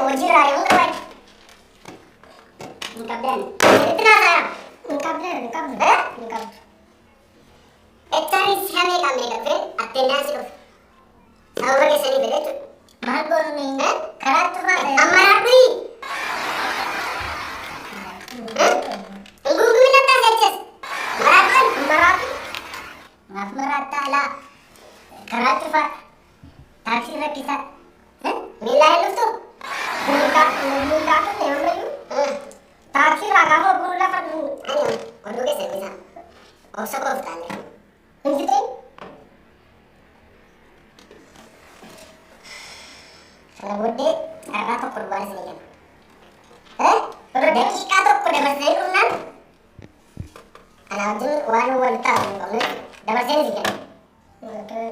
وجيراني وطبعا نكبلن اتنازع نكبلن نكبل التاريخ همي كامل كفر التناس كفر أول كسني بدأت ما تقولني كرات ما أمرابي نقول من التاسس مرابي ما مرات على كرات فا تاكسي ركيسا ميلا يلوسو ميلا تو نيمبريو تاكسي راغا بولا فدو أنا كندو كسني سا أوسا كوفتاني Begitu? Kalau bude, karena tuh perubahan sini kan? Udah ika tuh pada masa itu kan? Anak ujung wanu wanita, kamu dapat sini sih kan?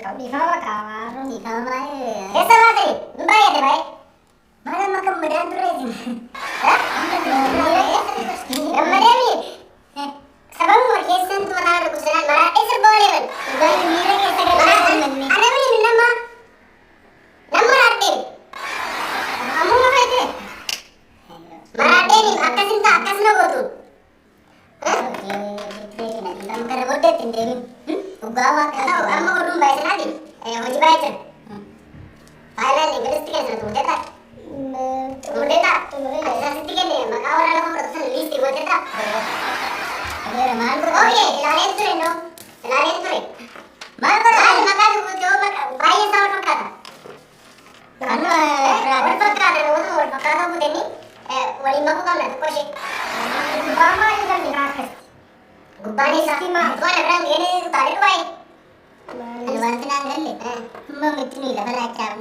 Kau di bawah kawan, di bawah ya. Kesa lagi, baik deh baik. Mana makan beran terus ini? Kemudian nih. Sabang mau kesan tuh mana ada kuseran marah boleh kan? Boleh mira kesan kan? Ada mana nama? Nama Rati. Kamu apa itu? Marate nih, atas nama tuh. Oke, nanti kamu kan bodoh tinggalin. Ugawa kalau kamu udah bayar lagi, wajib bayar. File nih, garis tiga sana tuh data. Ada tiga nih, maka orang kamu pesan list buat data. Oke, lain tuh no. Lain tuh. Mana maka tuh coba bayar sama kata. Anu, berpakaian itu berpakaian kamu ini, walima aku kamu nanti posisi. Gubama itu kan dirakas. Gubani sih mah, gua ada orang ini tarik baik. Anu wanita nanggal, mau itu nih lah, kalau